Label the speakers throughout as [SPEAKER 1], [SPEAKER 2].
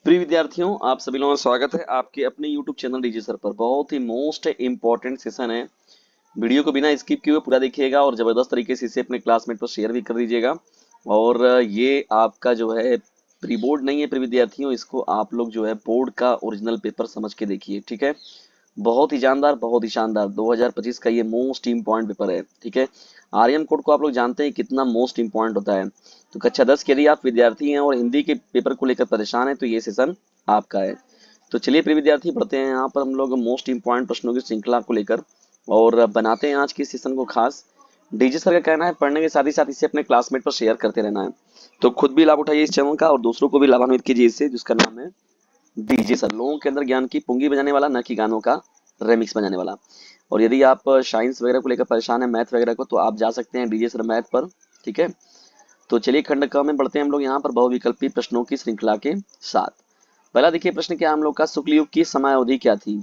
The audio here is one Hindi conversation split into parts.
[SPEAKER 1] प्रिय विद्यार्थियों, आप सभी लोगों का स्वागत है आपके अपने YouTube चैनल डीजे सर पर। बहुत ही मोस्ट इम्पोर्टेंट सेशन है। वीडियो को बिना स्किप किए हुए पूरा देखिएगा और जबरदस्त तरीके से इसे अपने क्लासमेट पर शेयर भी कर दीजिएगा। और ये आपका जो है प्री बोर्ड नहीं है प्रिय विद्यार्थियों, इसको आप लोग जो है बोर्ड का ओरिजिनल पेपर समझ के देखिए। ठीक है, बहुत ही जानदार, बहुत ही शानदार 2025 का ये मोस्ट इम्पॉर्टेंट पेपर है। ठीक है, आर्यन कोड को आप लोग जानते हैं कितना मोस्ट इम्पॉर्टेंट होता है। तो कक्षा 10 के यदि आप विद्यार्थी हैं और हिंदी के पेपर को लेकर परेशान हैं तो ये सेशन आपका है। तो चलिए प्रिय विद्यार्थी, पढ़ते हैं यहाँ पर हम लोग मोस्ट इम्पॉर्टेंट प्रश्नों की श्रृंखला को लेकर और बनाते हैं आज की सेशन को खास। डीजे सर का कहना है पढ़ने के साथ ही साथ इसे अपने क्लासमेट पर शेयर करते रहना है। तो खुद भी लाभ उठाइए इस चैनल का और दूसरों को भी लाभान्वित कीजिए इससे, जिसका नाम है डीजे सर, लोगों के अंदर ज्ञान की पुंगी बजाने वाला, न कि गानों का रेमिक्स बजाने वाला। और यदि आप साइंस वगैरह को लेकर परेशान है, मैथ वगैरह को, तो आप जा सकते हैं डीजे सर मैथ पर। ठीक है, तो चलिए खंड क में बढ़ते हैं हम लोग यहाँ पर बहुविकल्पी प्रश्नों की श्रृंखला के साथ। पहला देखिए प्रश्न क्या हम लोग का, शुक्ल युग की समयावधि क्या थी।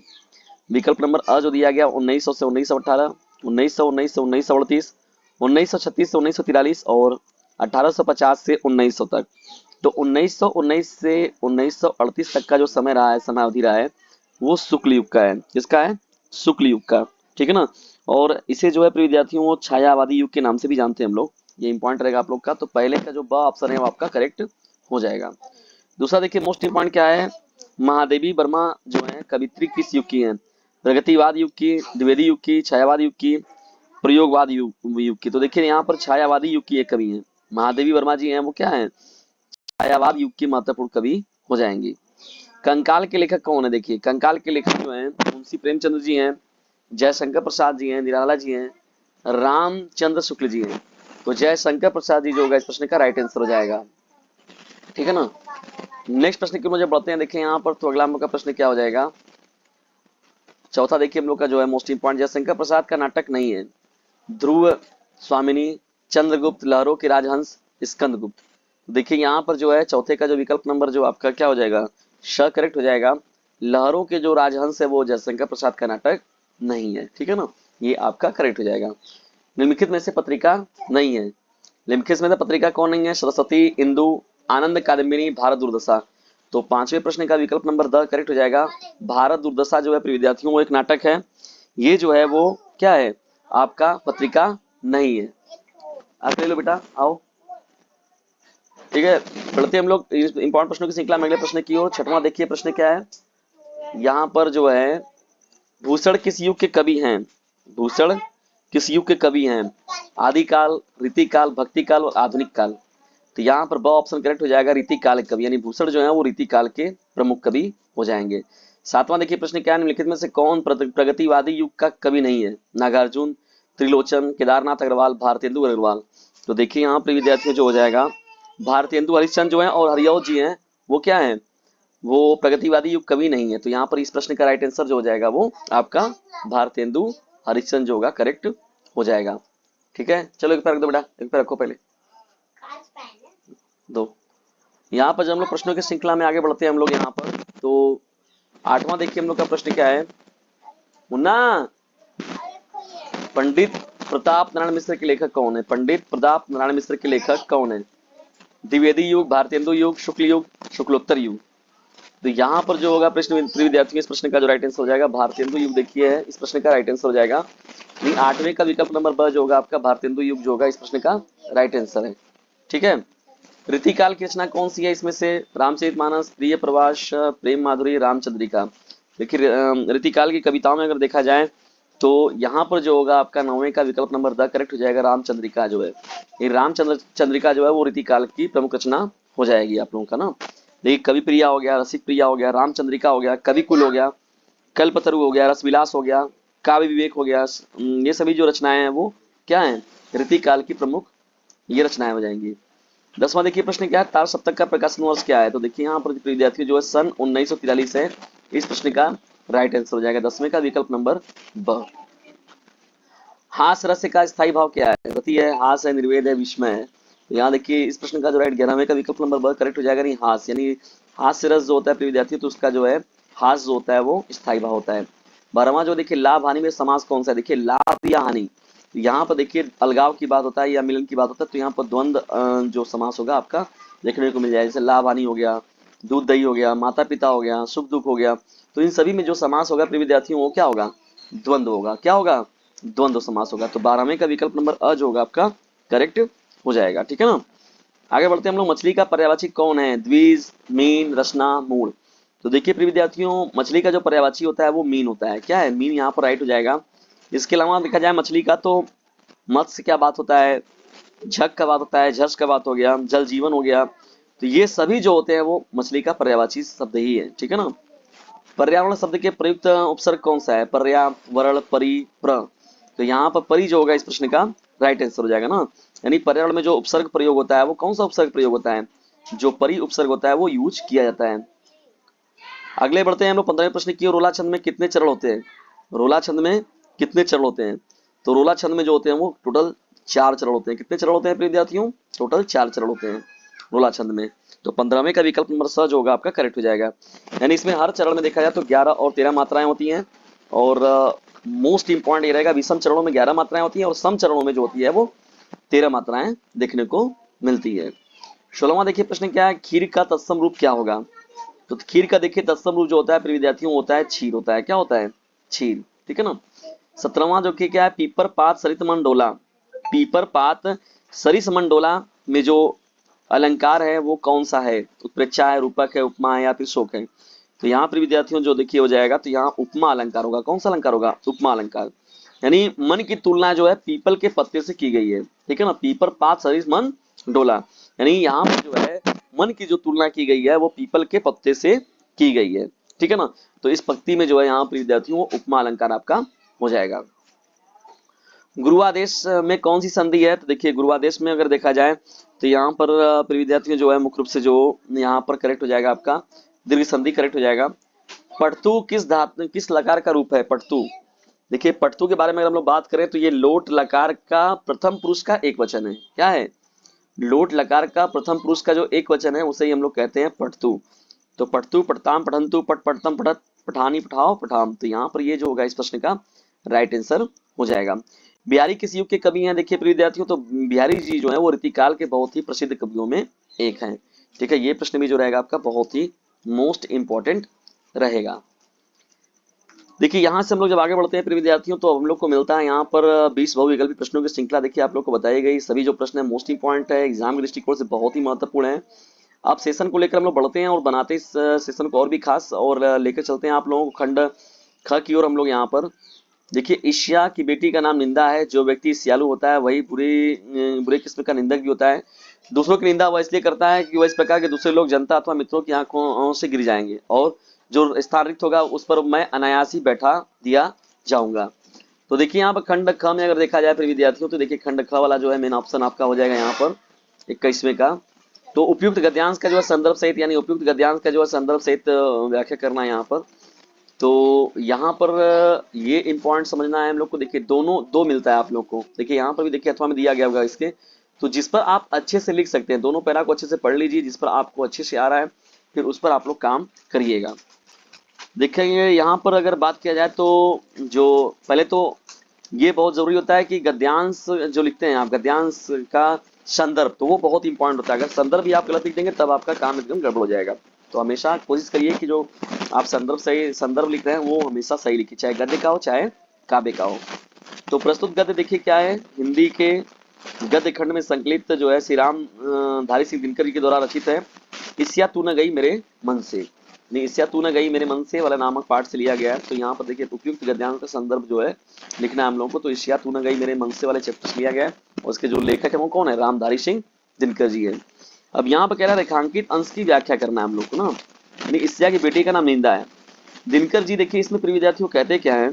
[SPEAKER 1] विकल्प नंबर अ जो दिया गया 1900 से 1918, 1919 से 1938, 1936 से 1943 और 1850 से 1900 तक। तो 1919 से 1938 तक का जो समय रहा है, समय अवधि रहा है, वो शुक्ल युग का है। किसका है? शुक्ल युग का। ठीक है ना। और इसे जो है प्रिय विद्यार्थियों वो छायावादी युग के नाम से भी जानते हैं हम लोग। ये इंपॉर्टेंट रहेगा आप लोग का। तो पहले का जो ब ऑप्शन है वो आपका करेक्ट हो जाएगा। दूसरा देखिए मोस्ट इंपॉर्टेंट क्या है, महादेवी वर्मा जो है कवित्री किस युग की है। प्रगतिवाद युग की, द्विवेदी युग की, छायावाद युग की, प्रयोगवाद युग की। तो देखिए यहाँ पर छायावादी युग की एक कवि है, महादेवी वर्मा जी हैं, वो क्या है, छायावाद युग की महत्वपूर्ण कवि हो जाएंगी। कंकाल के लेखक कौन है? देखिए कंकाल के लेखक जो हैं मुंशी प्रेमचंद्र जी हैं, जयशंकर प्रसाद जी हैं, निराला जी हैं, रामचंद्र शुक्ल जी हैं। तो जयशंकर प्रसाद जी जो होगा इस प्रश्न का राइट आंसर हो जाएगा। ठीक है ना। नेक्स्ट प्रश्न की मुझे बढ़ते हैं। देखिए यहाँ पर तो अगला हम लोग का प्रश्न क्या हो जाएगा, चौथा देखिए हम लोग का जो है मोस्ट इंपॉर्टेंट, जयशंकर प्रसाद का नाटक नहीं है। ध्रुव स्वामिनी, चंद्रगुप्त, लहरों के राजहंस, स्कंदगुप्त। देखिए यहाँ पर जो है चौथे का जो विकल्प नंबर जो आपका क्या हो जाएगा, श करेक्ट हो जाएगा। लहरों के जो राजहंस है वो जयशंकर प्रसाद का नाटक नहीं है। ठीक है ना, ये आपका करेक्ट हो जाएगा। निम्नलिखित में से पत्रिका नहीं है। निम्नलिखित में से पत्रिका कौन नहीं है, सरस्वती, इंदु, आनंद कादम्बिनी, भारत दुर्दशा। तो पांचवें प्रश्न का विकल्प नंबर द करेक्ट हो जाएगा। भारत दुर्दशा जो है प्रिय विद्यार्थियों वो एक नाटक है। ये जो है वो क्या है, आपका पत्रिका नहीं है। आप ले लो बेटा, आओ। ठीक है, बढ़ते हम लोग इंपॉर्टेंट प्रश्नों की श्रृंखला में अगले प्रश्न की ओर। छठवां देखिए प्रश्न क्या है, यहाँ पर जो है भूषण किस युग के कवि हैं। भूषण किस युग के कवि हैं, आदिकाल, रीतिकाल, भक्तिकाल और आधुनिक काल। तो यहाँ पर ब ऑप्शन करेक्ट हो जाएगा, रीतिकाल के कवि, यानी भूषण जो है वो रीतिकाल के प्रमुख कवि हो जाएंगे। सातवां देखिए प्रश्न क्या है, निम्नलिखित में से कौन प्रगतिवादी युग का कवि नहीं है। नागार्जुन, त्रिलोचन, केदारनाथ अग्रवाल, भारतेंदु अग्रवाल। तो देखिए यहाँ पर विद्यार्थियों जो हो जाएगा, भारतेंदु हरिश्चंद्र जो है और हरिओ जी हैं, वो क्या है, वो प्रगतिवादी युग कवि नहीं है। तो यहाँ पर इस प्रश्न का राइट आंसर जो हो जाएगा वो आपका भारतेंदु हरिश्चंद्र जो होगा करेक्ट हो जाएगा। ठीक है, चलो एक पैर रख दो बेटा, एक पैर रखो पहले दो। यहाँ पर जब हम लोग प्रश्नों की श्रृंखला में आगे बढ़ते हैं हम लोग यहाँ पर, तो आठवां देखिए हम लोग का प्रश्न क्या है, मुन्ना, पंडित प्रताप नारायण मिश्र के लेखक कौन है। पंडित प्रताप नारायण मिश्र के लेखक कौन है। द्विवेदी युग, भारतेंदु युग, शुक्ल युग, शुक्लोत्तर युग। तो यहाँ पर जो होगा प्रश्न विद्यार्थियों, इस प्रश्न का जो राइट आंसर हो जाएगा भारतेंदु युग। देखिए है इस प्रश्न का राइट आंसर हो जाएगा। नहीं, आठवें का विकल्प नंबर ब जो होगा आपका भारतेंदु युग जो होगा इस प्रश्न का राइट आंसर है। ठीक है, रीतिकाल की रचना कौन सी है इसमें से, रामचरितमानस, प्रिय प्रवास, प्रेम माधुरी, रामचंद्रिका। देखिए रीतिकाल की कविताओं में अगर देखा जाए तो यहाँ पर जो होगा आपका नौवें का विकल्प नंबर द करेक्ट हो जाएगा। रामचंद्रिका जो है, ये रामचंद्रिका जो है वो रीतिकाल की प्रमुख रचना हो जाएगी आप लोगों का ना। देखिए कवि प्रिया हो गया, रसिक प्रिया हो गया, रामचंद्रिका हो गया, कवि कुल हो गया, कल्पतरु हो गया, रसविलास हो गया, काव्य विवेक हो गया। ये सभी जो रचनाएं हैं वो क्या है, रीतिकाल की प्रमुख ये रचनाएं हो जाएंगी। दसवां देखिए प्रश्न क्या है, तार सप्तक का प्रकाशन वर्ष क्या है। तो देखिए यहाँ पर विद्यार्थी जो है सन 1943 है। इस प्रश्न का राइट आंसर हो जाएगा दसवें का विकल्प नंबर ब। हास रस का स्थायी भाव क्या है। रति है, हास है, निर्वेद है, विस्मय है। तो यहाँ देखिए इस प्रश्न का जो राइट 11वें का विकल्प नंबर ब करेक्ट हो जाएगा। नहीं, हास यानी हास्य रस जो होता है विद्यार्थी, तो उसका जो है हास जो होता है वो स्थायी भाव होता है। 12वां जो देखिए लाभ हानि में समास कौन सा है। देखिए लाभ या हानि, तो यहाँ पर देखिए अलगाव की बात होता है या मिलन की बात होता है, तो यहाँ पर द्वंद जो समास होगा आपका देखने को मिल जाएगा। जैसे लाभ हानि हो गया, दूध दही हो गया, माता पिता हो गया, सुख दुख हो गया। तो इन सभी में जो समास होगा प्रिय विद्यार्थियों वो क्या होगा? द्वंद्व होगा। क्या होगा? द्वंद्व समास होगा। तो 12वें का विकल्प नंबर अ जो होगा आपका करेक्ट हो जाएगा। ठीक है ना। आगे बढ़ते हैं हम लोग। मछली का पर्यायवाची कौन है? द्विज, मीन, रचना, मूल। तो देखिए प्रिय विद्यार्थियों, मछली का जो पर्यायवाची होता है वो मीन होता है। क्या है? मीन यहाँ पर राइट हो जाएगा। इसके अलावा देखा जाए मछली का तो मत्स्य क्या बात होता है, झक का बात होता है, झस का बात हो गया, जल जीवन हो गया। तो ये सभी जो होते हैं वो मछली का पर्यायवाची शब्द ही है। ठीक है ना। पर्यावरण शब्द के प्रयुक्त उपसर्ग कौन सा है? पर्यावरण, परि, प्र। तो यहाँ पर परि जो होगा इस प्रश्न का राइट आंसर हो जाएगा ना। यानी पर्यावरण में जो उपसर्ग प्रयोग होता है वो कौन सा उपसर्ग प्रयोग होता है? जो परि उपसर्ग होता है वो यूज किया जाता है। अगले बढ़ते हैं हम लोग 15वें प्रश्न की ओर। रोला छंद में कितने चरण होते हैं? रोला छंद में कितने चरण होते हैं? तो रोला छंद में जो होते हैं वो टोटल 4 चरण होते हैं। कितने चरण होते हैं प्रिय विद्यार्थियों? टोटल 4 चरण होते हैं रोला छंद में। तो 15वें का विकल्प नंबर स जो होगा आपका करेक्ट हो जाएगा। यानी इसमें हर चरण में देखा जाए तो 11 और 13 मात्राएं होती हैं। और मोस्ट इंपॉर्टेंट ये रहेगा, विषम चरणों में 11 मात्राएं होती हैं और सम चरणों में जो होती है वो 13 मात्राएं देखने को मिलती है। 16वां देखिए प्रश्न क्या है? खीर का तत्सम रूप क्या होगा? तो खीर का देखिए तत्सम रूप जो होता है प्रिय विद्यार्थियों होता है क्षीर होता है। क्या होता है? क्षीर। ठीक है ना। 17वां जो कि क्या है? पीपर पात सरित मन डोला। पीपर पात सरिस मन डोला में जो अलंकार है वो कौन सा है? उत्प्रेक्षा है, रूपक है, उपमा है या फिर शोक है? तो यहाँ पर विद्यार्थियों जो देखिए हो जाएगा तो यहाँ उपमा अलंकार होगा। कौन सा अलंकार होगा? उपमा अलंकार। यानी मन की तुलना जो है पीपल के पत्ते से की गई है। ठीक है ना। पीपर पात सरिस मन डोला, यानी यहाँ पर जो है मन की जो तुलना की गई है वो पीपल के पत्ते से की गई है। ठीक है ना। तो इस पंक्ति में जो है यहाँ पर विद्यार्थियों उपमा अलंकार आपका हो जाएगा। गुरुआदेश में कौन सी संधि है? तो देखिए गुरुआदेश में अगर देखा जाए तो यहाँ पर प्रिय विद्यार्थियों जो है मुख्य रूप से जो यहाँ पर करेक्ट हो जाएगा आपका दीर्घ संधि करेक्ट हो जाएगा। पटतु किस धातु किस लकार का रूप है? पटतु। देखिए पटतु के बारे में अगर हम लोग बात करें तो ये लोट लकार का प्रथम पुरुष का एक वचन है। क्या है? लोट लकार का प्रथम पुरुष का जो एक वचन है उसे ही हम लोग कहते हैं पटतु। तो पटतु, पटताम, पठंतु, पट, पटतम, पठत, पठानी, पठाओ, पठाम। तो यहाँ पर ये जो होगा इस प्रश्न का राइट आंसर हो जाएगा। बिहारी किस युग के कवि हैं? देखिए प्रिय विद्यार्थियों, तो बिहारी जी जो है वो रीतिकाल के बहुत ही प्रसिद्ध कवियों में एक हैं। ठीक है। ये प्रश्न भी जो रहेगा आपका बहुत ही मोस्ट इंपॉर्टेंट रहेगा। देखिए यहाँ से हम लोग जब आगे बढ़ते हैं प्रिय विद्यार्थियों तो हम लोग को मिलता है यहाँ पर 20 बहुविकल्पी प्रश्नों की श्रृंखला। देखिए आप लोग को बताई गई सभी जो प्रश्न है मोस्ट इंपॉर्टेंट है, एग्जाम के दृष्टिकोण से बहुत ही महत्वपूर्ण है। अब सेशन को लेकर हम लोग बढ़ते हैं और बनाते इस सेशन को और भी खास और लेकर चलते हैं आप लोगों को खंड ख की ओर। हम लोग यहाँ पर देखिए ईर्ष्या की बेटी का नाम निंदा है। जो व्यक्ति ईर्ष्यालु होता है वही बुरे किस्म का निंदक भी होता है। दूसरों की निंदा वह इसलिए करता है कि वह इस प्रकार के दूसरे लोग जनता अथवा मित्रों की आंखों से गिर जाएंगे और जो स्थान रिक्त होगा उस पर मैं अनायास ही बैठा दिया जाऊंगा। तो देखिए यहाँ पर खंड ख में अगर देखा जाए फिर विद्यार्थियों तो देखिए खंड ख वाला जो है मेन ऑप्शन आपका हो जाएगा यहाँ पर 21वें का। तो उपयुक्त गद्यांश का जो है संदर्भ सहित यानी उपयुक्त गद्यांश का जो है संदर्भ सहित व्याख्या करना है यहाँ पर। तो यहाँ पर ये इंपॉर्टेंट समझना है हम लोग को। देखिए दोनों दो मिलता है आप लोग को। देखिए यहाँ पर भी देखिए अथवा में दिया गया होगा इसके, तो जिस पर आप अच्छे से लिख सकते हैं दोनों पैरा को अच्छे से पढ़ लीजिए, जिस पर आपको अच्छे से आ रहा है फिर उस पर आप लोग काम करिएगा। देखेंगे यहाँ पर अगर बात किया जाए तो जो पहले तो ये बहुत जरूरी होता है कि गद्यांश जो लिखते हैं आप गद्यांश का संदर्भ तो वो बहुत इंपॉर्टेंट होता है। अगर संदर्भ भी आप गलत लिख देंगे तब आपका काम एकदम गड़बड़ हो जाएगा। तो हमेशा कोशिश करिए कि जो आप संदर्भ लिख रहे हैं वो हमेशा सही लिखिए, चाहे गद्य का हो चाहे काव्य का हो। तो प्रस्तुत गद्य देखिए क्या है? हिंदी के गद्य खंड में संकलित जो है श्री राम धारी सिंह दिनकर जी के द्वारा रचित है। ईर्ष्या तू न गई मेरे मन से, ईर्ष्या तू न गई मेरे मन से वाला नामक पाठ से लिया गया है। तो यहाँ पर देखिए उपयुक्त गद्यांश का संदर्भ जो है लिखना है हम लोगों को। तो ईर्ष्या तू न गई मेरे मन से वाले चैप्टर से लिया गया है और उसके जो लेखक है वो कौन है? रामधारी सिंह दिनकर जी है। अब यहाँ पर कह रहा है रेखांकित अंश की व्याख्या करना है हम लोग को ना, यानी ईर्ष्या की बेटी का नाम निंदा है। दिनकर जी देखिए इसमें प्रिय विद्यार्थियों कहते क्या है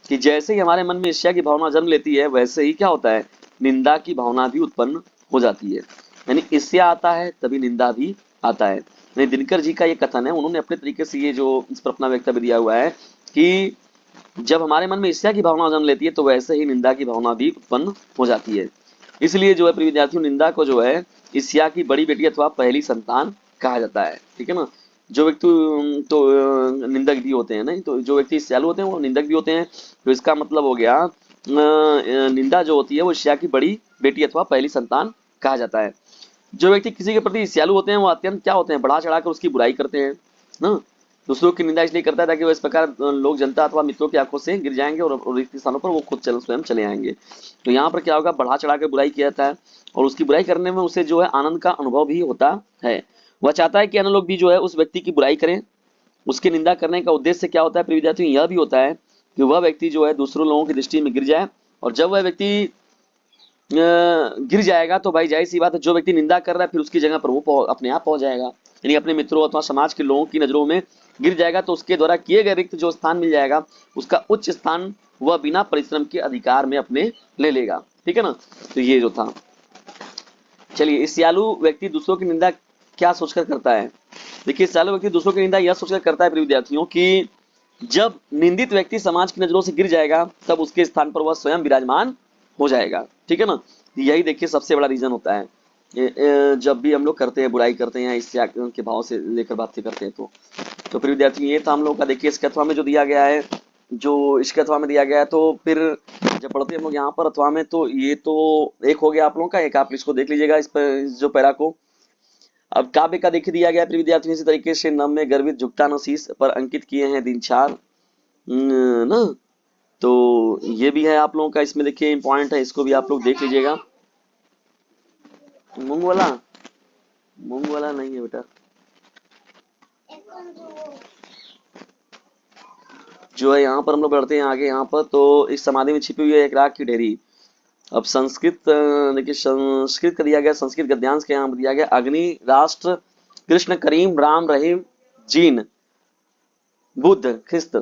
[SPEAKER 1] कि जैसे ही हमारे मन में ईर्ष्या की भावना जन्म लेती है वैसे ही क्या होता है? निंदा की भावना भी उत्पन्न हो जाती है। यानी ईर्ष्या आता है तभी निंदा भी आता है। यानी दिनकर जी का ये कथन है, उन्होंने अपने तरीके से ये जो इस पर अपना वक्तव्य दिया हुआ है कि जब हमारे मन में ईर्ष्या की भावना जन्म लेती है तो वैसे ही निंदा की भावना भी उत्पन्न हो जाती है। इसलिए जो है प्रिय विद्यार्थियों निंदा को जो है ईर्ष्या की बड़ी बेटी अथवा पहली संतान कहा जाता है। ठीक है ना। जो व्यक्ति तो निंदक भी होते हैं नहीं, तो जो व्यक्ति ईर्ष्यालु होते हैं वो निंदक भी होते हैं। तो इसका मतलब हो गया निंदा जो होती है वो ईर्ष्या की बड़ी बेटी अथवा पहली संतान कहा जाता है। जो व्यक्ति किसी के प्रति ईर्ष्यालु होते हैं वो अत्यंत क्या होते हैं, बढ़ा चढ़ाकर उसकी बुराई करते हैं ना। दूसरों की निंदा इसलिए करता है ताकि वो इस प्रकार लोग जनता अथवा मित्रों की आंखों से गिर जाएंगे और रिक्त स्थानों पर वो खुद स्वयं चले आएंगे। तो यहाँ पर क्या होगा, बढ़ा चढ़ाकर बुराई किया जाता है और उसकी बुराई करने में उसे जो है आनंद का अनुभव भी होता है। वह चाहता है कि अन्य लोग भी जो है उस व्यक्ति की बुराई करें। उसकी निंदा करने का उद्देश्य क्या होता है प्रिय विद्यार्थियों, यह भी होता है कि वह व्यक्ति जो है दूसरों लोगों की दृष्टि में गिर जाए। और जब वह व्यक्ति गिर जाएगा तो भाई जाहिर सी बात है, जो व्यक्ति निंदा कर रहा है फिर उसकी जगह पर वो अपने आप पहुंच जाएगा, यानी अपने मित्रों अथवा समाज के लोगों की नजरों में गिर जाएगा। तो उसके द्वारा किए गए रिक्त जो स्थान मिल जाएगा उसका उच्च स्थान वह बिना परिश्रम के अधिकार में अपने ले लेगा। ठीक है ना। तो ये जो था, चलिए ईर्ष्यालु व्यक्ति दूसरों की निंदा क्या सोचकर करता है। देखिए ईर्ष्यालु व्यक्ति दूसरों की निंदा यह सोचकर करता है प्रिय विद्यार्थियों कि जब निंदित व्यक्ति समाज की नजरों से गिर जाएगा तब उसके स्थान पर वह स्वयं विराजमान हो जाएगा। ठीक है ना। यही देखिए सबसे बड़ा रीजन होता है जब भी हम लोग करते हैं, बुराई करते हैं, इससे के भाव से लेकर बातें करते हैं। तो फिर विद्यार्थी ये था हम लोग का। देखिए इसके अथवा में जो दिया गया है, जो इसके अथवा में दिया गया है, तो फिर जब पढ़ते हैं हम लोग यहाँ पर अथवा में, तो ये तो एक हो गया आप लोगों का। एक आप इसको देख लीजिएगा इस पर, इस जो पैरा को। अब काव्य का देखिए दिया गया है विद्यार्थियों इसी तरीके से, नम में गर्वित झुकता न शीश पर अंकित किए हैं दिन चार ना। तो ये भी है आप लोगों का, इसमें देखिए इंपॉर्टेंट है, इसको भी आप लोग देख लीजिएगा। मूंग वाला नहीं है बेटा, जो है यहाँ पर हम लोग बढ़ते हैं आगे। यहाँ पर तो इस समाधि में छिपी हुई है एक राग की ढेरी। अब संस्कृत देखिए, संस्कृत का दिया गया, संस्कृत गद्यांश के यहाँ दिया गया, अग्नि राष्ट्र कृष्ण करीम राम रहीम जीन बुद्ध ख्रिस्त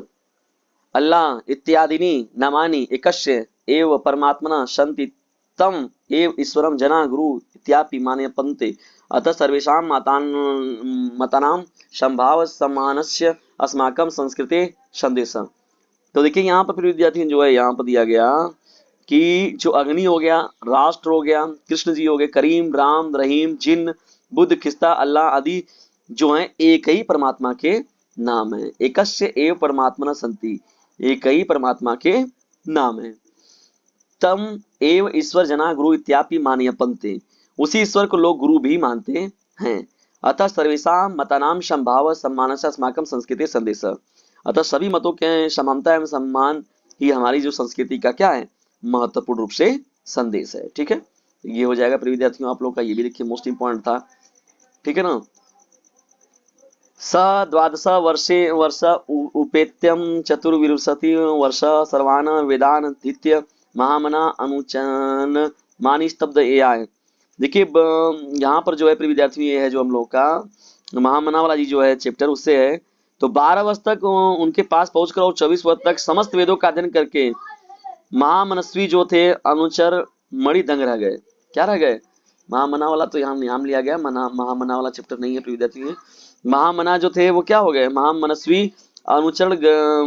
[SPEAKER 1] अल्लाह इत्यादिनी नामानि एकस्य एव परमात्मना सन्ति तम एव ईश्वरम जना गुरु इत्यापि मानयन्ते। अतः सर्वेषां मतानां संभाव सम्मानस्य अस्माकं संस्कृते संदेश। तो देखिए यहाँ पर फिर विद्यार्थी जो है यहाँ पर दिया गया कि जो अग्नि हो गया, राष्ट्र हो गया, कृष्ण जी हो गए, करीम राम रहीम जिन बुद्ध खिस्ता अल्लाह आदि जो है एक ही परमात्मा के नाम है। एकस्य एव परमात्मना संति, एक ही परमात्मा के नाम है। तम एव ईश्वर जना गुरु इत्यापि मानयन्ते, उसी ईश्वर को लोग गुरु भी मानते हैं। अतः सर्वेषां मतानां संभाव सम्मानस्य अस्माकं संस्कृते संदेश। अतः सभी मतों के समानता एवं सम्मान ही हमारी जो संस्कृति का क्या है, महत्वपूर्ण रूप से संदेश है। ठीक है, ये हो जाएगा प्रिय विद्यार्थियों आप लोग का, ये भी देखिए मोस्ट इंपॉर्टेंट था। ठीक है ना। स द्वादश वर्ष उपेत्यम चतुर्विंशति वर्ष सर्वान वेदान द्वितीय महामना अनुचन मानी स्तब्ध ए आय। देखिए यहाँ पर जो है प्रिय विद्यार्थियों ये है जो हम लोग का महामना वाला जी जो है चैप्टर, उससे है। तो 12 वर्ष तक उनके पास पहुंचकर और 24 वर्ष तक समस्त वेदों का अध्ययन करके महामनस्वी जो थे अनुचर मणि दंग रह गए। क्या रह गए? महामना वाला तो यहाँ नाम लिया गया, महामना वाला चैप्टर नहीं है प्रिय विद्यार्थियों। महामना जो थे वो क्या हो गए? महामनस्वी अनुचर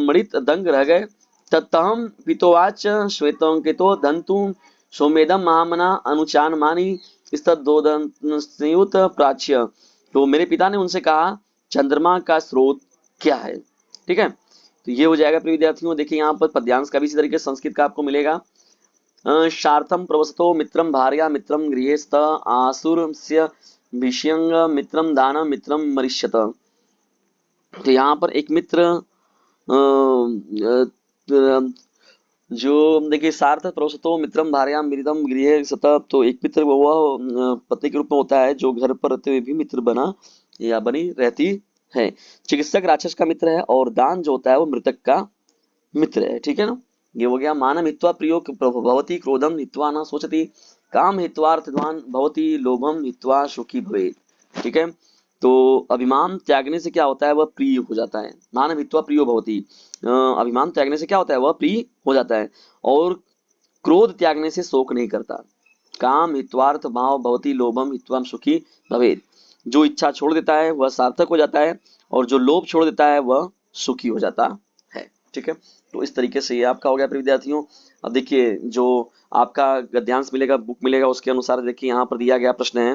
[SPEAKER 1] मणित दंग रह गए। तत्तहम पितोवाच श्वेतोंकितो दंतु सोमेदम महामना अनुचान मानी स्तोदंत प्राच्य। तो मेरे पिता ने उनसे कहा चंद्रमा का स्रोत क्या है। ठीक है, तो ये हो जाएगा प्रिय विद्यार्थियों। देखिए यहाँ पर पद्यांश का भी इसी तरीके संस्कृत का आपको मिलेगा। शार्थम प्रवसतो मित्रम भार्या मित्रम गृहेस्त आसुरस्य विषयंग मित्रम दान मित्रम मरिष्यत। तो यहाँ पर एक मित्र जो देखिए सार्थ प्रवसतो मित्रम भार्या मित्रम गृहे सतः, तो एक मित्र वह पत्नी के रूप में होता है जो घर पर रहते हुए भी मित्र बना या बनी रहती है। चिकित्सक राक्षस का मित्र है और दान जो होता है वो मृतक का मित्र है। ठीक है ना। ये हो गया। मानम हित्वा प्रियो भवति क्रोधम हित्वा न सोचति काम हित्वार्थवान भवति लोभम हित्वा सुखी भवेत्। ठीक है, तो अभिमान त्यागने से क्या होता है, वह प्रिय हो जाता है। मानम हित्वा प्रियो भवति, अभिमान त्यागने से क्या होता है, वह प्रिय हो जाता है। और क्रोध त्यागने से शोक नहीं करता। काम हित्वार्थ भाव भवति लोभम हित्वा सुखी भवेत्। जो इच्छा छोड़ देता है वह सार्थक हो जाता है और जो लोभ छोड़ देता है वह सुखी हो जाता है। ठीक है, तो इस तरीके से ये आपका हो गया विद्यार्थियों। अब देखिए जो आपका गद्यांश मिलेगा, बुक मिलेगा, उसके अनुसार देखिए यहाँ पर दिया गया प्रश्न है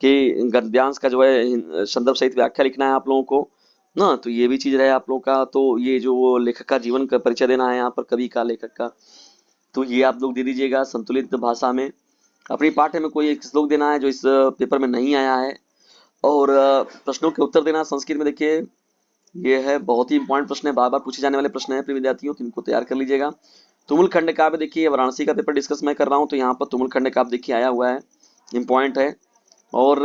[SPEAKER 1] कि गद्यांश का जो है संदर्भ सहित व्याख्या लिखना है आप लोगों को ना। तो ये भी चीज रहे आप लोगों का। तो ये जो लेखक का जीवन का परिचय देना है यहाँ पर, कवि का, लेखक का, तो ये आप लोग दे दीजिएगा संतुलित भाषा में। अपनी पाठ में कोई एक श्लोक देना है जो इस पेपर में नहीं आया है, और प्रश्नों के उत्तर देना। संस्कृत में देखिए ये है, बहुत ही इंपॉर्टेंट प्रश्न है, बार बार पूछे जाने वाले प्रश्न है प्रिय विद्यार्थियों, तो इनको तैयार कर लीजिएगा। तुमुल खंड काव्य देखिए, वाराणसी का पेपर डिस्कस मैं कर रहा हूँ, तो यहाँ पर तुमुल खंड काव्य देखिए आया हुआ है, इंपॉर्टेंट है। और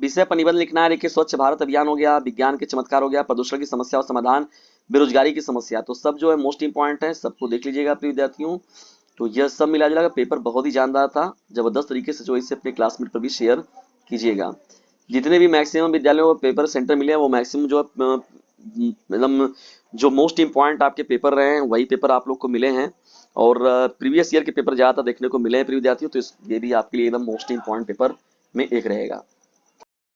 [SPEAKER 1] विषय पर निबंध लिखना है, देखिए स्वच्छ भारत अभियान हो गया, विज्ञान के चमत्कार हो गया, प्रदूषण की समस्या और समाधान, बेरोजगारी की समस्या, तो सब जो है मोस्ट इंपॉर्टेंट है, सबको देख लीजिएगा प्रिय विद्यार्थियों। तो यह सब मिला जुला पेपर बहुत ही जानदार था, जबरदस्त तरीके से जो इसे अपने क्लासमेट पर भी शेयर कीजिएगा। जितने भी मैक्सिमम विद्यालयों को पेपर सेंटर मिले हैं वो मैक्सिमम जो मतलब जो मोस्ट इंपॉर्टेंट आपके पेपर रहे हैं वही पेपर आप लोग को मिले हैं, और प्रीवियस ईयर के पेपर ज्यादातर देखने को मिले हैं प्रिय विद्यार्थियों, तो ये भी आपके लिए एकदम मोस्ट इंपॉर्टेंट पेपर में एक रहेगा।